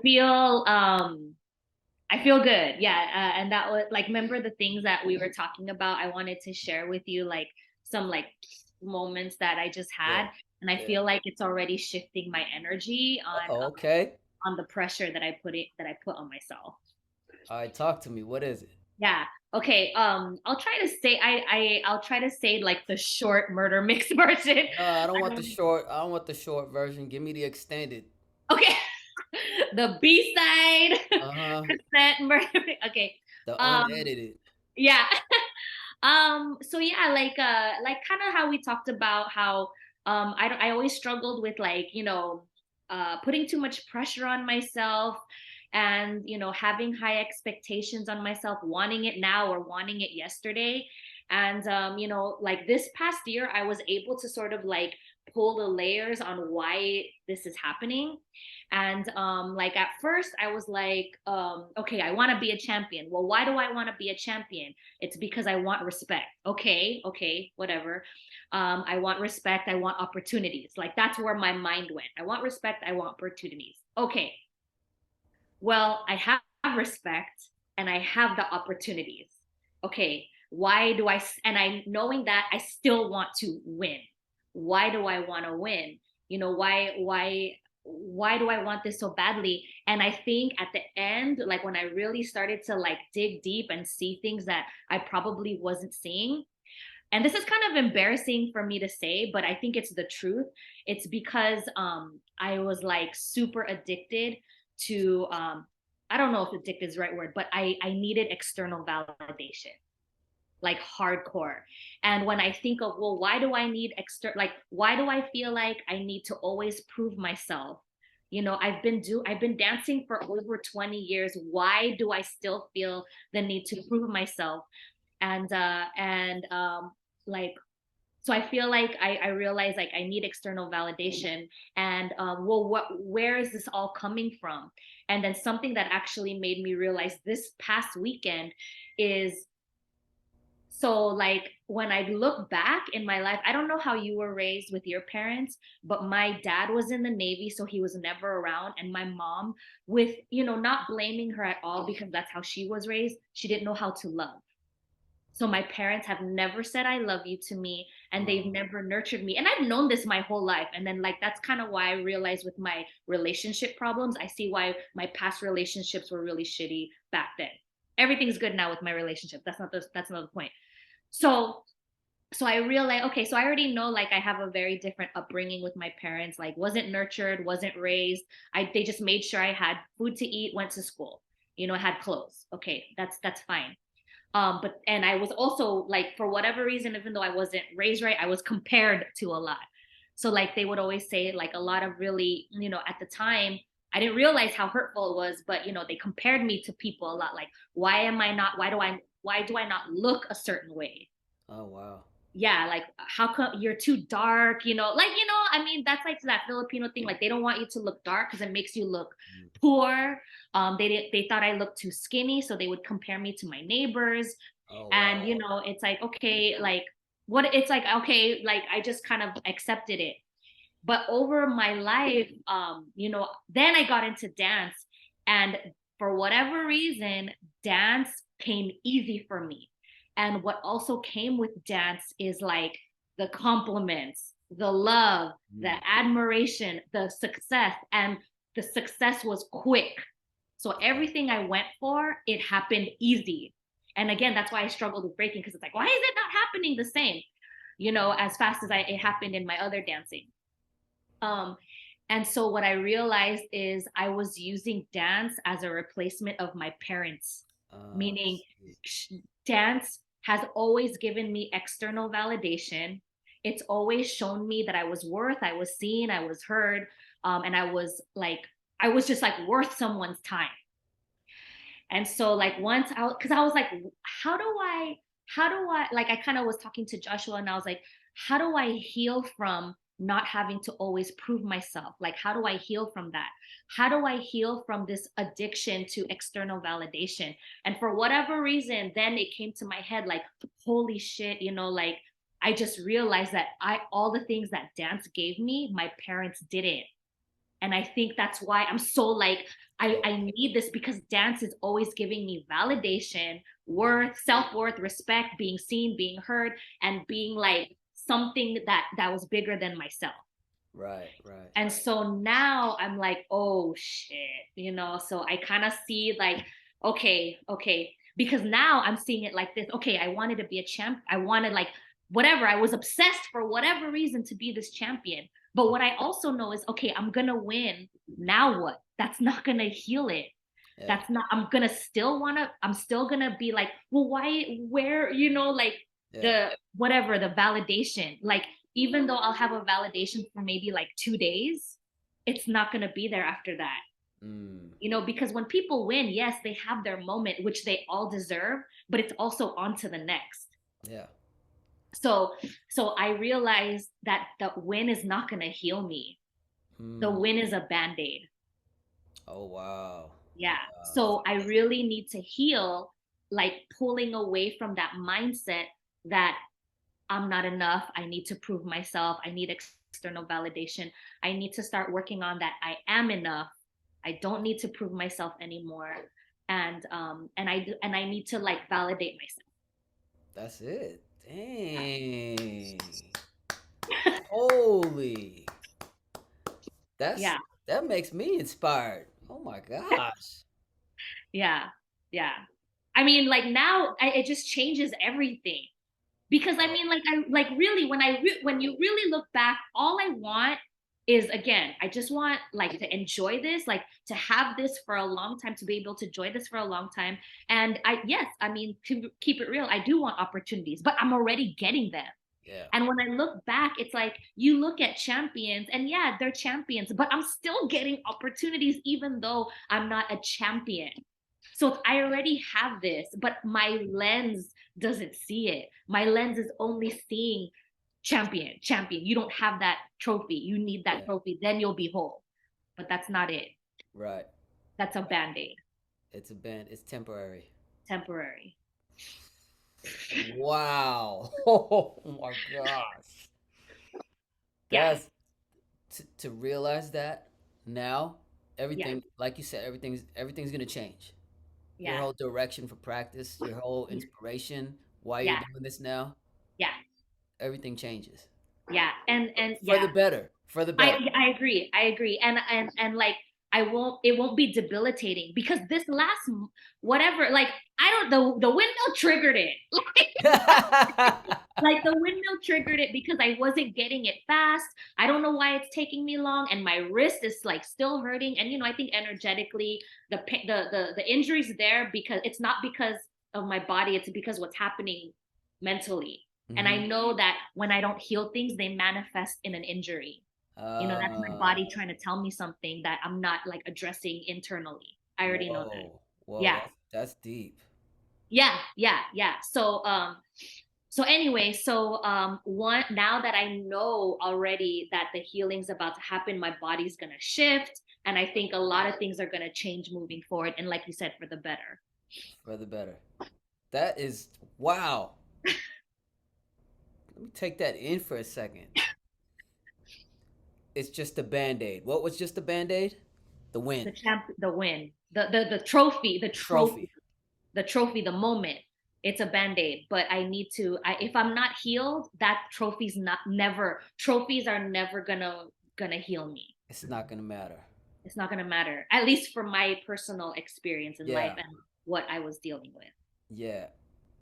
feel I feel good. Yeah. And that was like, remember the things that we were talking about? I wanted to share with you like some like moments that I just Yeah, had. And I yeah. feel like it's already shifting my energy Oh, okay. on the pressure that I put on myself. All right, talk to me. What is it? Yeah. Okay. I'll try to say I'll try to say like the short murder mix version. No, I don't I want the don't- short. I don't want the short version. Give me the extended. Okay. The B side Uh-huh. percent murder. Okay. The Um. unedited. Yeah. So yeah, like kind of how we talked about how I always struggled with like, putting too much pressure on myself and, having high expectations on myself, wanting it now or wanting it yesterday. And like this past year, I was able to sort of like pull the layers on why this is happening. And like at first I was like, okay, I want to be a champion. Well, why do I want to be a champion? It's because I want respect. Okay, okay, whatever. I want respect. I want opportunities. Like that's where my mind went. I want respect. I want opportunities. Okay, well, I have respect and I have the opportunities. Okay, why do I, and I knowing that I still want to win. Why do I want to win? Why do I want this so badly? And I think at the end, like when I really started to like dig deep and see things that I probably wasn't seeing, and this is kind of embarrassing for me to say, but I think it's the truth. It's because I was like super addicted to I don't know if addicted is the right word, but I needed external validation, like hardcore. And when I think of, well, why do I need like why do I feel like I need to always prove myself? I've been dancing for over 20 years. Why do I still feel the need to prove myself? And like, so I feel like I realize like I need external validation. And well, where is this all coming from? And then something that actually made me realize this past weekend is, so like when I look back in my life, I don't know how you were raised with your parents, but my dad was in the Navy, so he was never around. And my mom, with, not blaming her at all because that's how she was raised, she didn't know how to love. So my parents have never said I love you to me, and they've Oh, never nurtured me. And I've known this my whole life. And then like that's kind of why I realized with my relationship problems, I see why my past relationships were really shitty back then. Everything's good now with my relationship. That's another point. So so I realized, okay, so I already know like I have a very different upbringing with my parents, like wasn't nurtured, wasn't raised. They just made sure I had food to eat, went to school, I had clothes. Okay, that's fine. But and I was also like, for whatever reason, even though I wasn't raised right, I was compared to a lot. So like they would always say like a lot of really, at the time I didn't realize how hurtful it was, but they compared me to people a lot. Like, why do I not look a certain way? oh wow. Yeah, like how come you're too dark, like, I mean, that's like that Filipino thing, like they don't want you to look dark because it makes you look Mm. poor. They thought I looked too skinny, so they would compare me to my neighbors. Oh And wow. it's like, okay, like what, it's like, okay, like I just kind of accepted it. But over my life, then I got into dance, and for whatever reason, dance came easy for me. And what also came with dance is like the compliments, the love, the Mm. admiration, the success, and the success was quick. So Oh, everything I went for, it happened easy. And again, that's why I struggled with breaking, because it's like, why is it not happening the same, as fast as it happened in my other dancing? Um, and so what I realized is I was using dance as a replacement of my parents, meaning shit. dance has always given me external validation. It's always shown me that I was worth, I was seen, I was heard, and I was just like worth someone's time. And so like once because I was like, how do I, like I kind of was talking to Joshua and I was like, how do I heal from not having to always prove myself? Like, how do I heal from that? How do I heal from this addiction to external validation? And for whatever reason, then it came to my head like, holy shit, like I just realized that all the things that dance gave me, my parents didn't. And I think that's why I'm so like, Oh, I need this because dance is always giving me validation, worth, self-worth, respect, being seen, being heard, and being like something that was bigger than myself. right, right. And so now I'm like, oh shit, so I kind of see like, okay, because now I'm seeing it like this. Okay, I wanted to be a champ. I wanted like whatever. I was obsessed for whatever reason to be this champion. But what I also know is, okay, I'm gonna win. Now what? That's not gonna heal it. Yeah, That's not, I'm still gonna be like, well, why, where, like yeah. the whatever, the validation. Like, even though I'll have a validation for maybe like 2 days, it's not gonna be there after that. Mm, Because when people win, yes, they have their moment, which they all deserve, but it's also on to the next. yeah. So so I realized that the win is not gonna heal me. The Mm. win is a band-aid. Oh, wow. Yeah. Wow. So I really need to heal, like pulling away from that mindset that I'm not enough. I need to prove myself. I need external validation. I need to start working on that. I am enough. I don't need to prove myself anymore. And I need to like validate That's it. Dang. Holy. That's myself. that makes me inspired. Oh my Yeah. gosh. Yeah. Yeah. I mean, like now it just changes everything. Because I Oh, mean, like I like really when you really look back, all I want is, again, I just want like to enjoy this, like to have this for a long time, to be able to enjoy this for a long time. And I mean, to keep it real, I do want opportunities, but I'm already getting them. yeah. And when I look back, it's like you look at champions, and yeah, they're champions, but I'm still getting opportunities even though I'm not a champion. So I already have this, but my lens doesn't see it. My lens is only seeing champion, champion. You don't have that trophy. You need that Yeah. trophy, then you'll be whole. But that's not it. Right. That's a band aid, It's a band. It's temporary. temporary. Wow. Oh my gosh. Yeah, That's to realize that now yeah, everything like you said everything's going to change. Your yeah, whole direction for practice, your whole inspiration, why you're yeah, doing this now, yeah, everything changes. yeah. And For yeah, the better. For the better. I agree. I agree. And like it won't be debilitating because this last whatever, like I don't, the windmill triggered it. Like the windmill triggered it because I wasn't getting it fast. I don't know why it's taking me long, and my wrist is like still hurting. And I think energetically, the injury's there because it's not because of my body. It's because what's happening mentally. And Hmm. I know that when I don't heal things, they manifest in an injury. That's my uh body trying to tell me something that I'm not like addressing internally. I already know that. whoa, Yeah, that's deep. yeah. So anyway, one, now that I know already that the healing's about to happen, my body's gonna shift, and I think a lot of things are gonna change moving forward, and like you said, for the better. For the better. That is wow. Let me take that in for a second. It's just a band-aid. What was just a band-aid? The win. The win, the trophy, The trophy. the moment. It's a band-aid, but I need to. If I'm not healed, that trophy's not never. Trophies are never gonna heal me. It's not gonna matter. It's not gonna matter, at least for my personal experience in life Yeah, and what I was dealing with. yeah.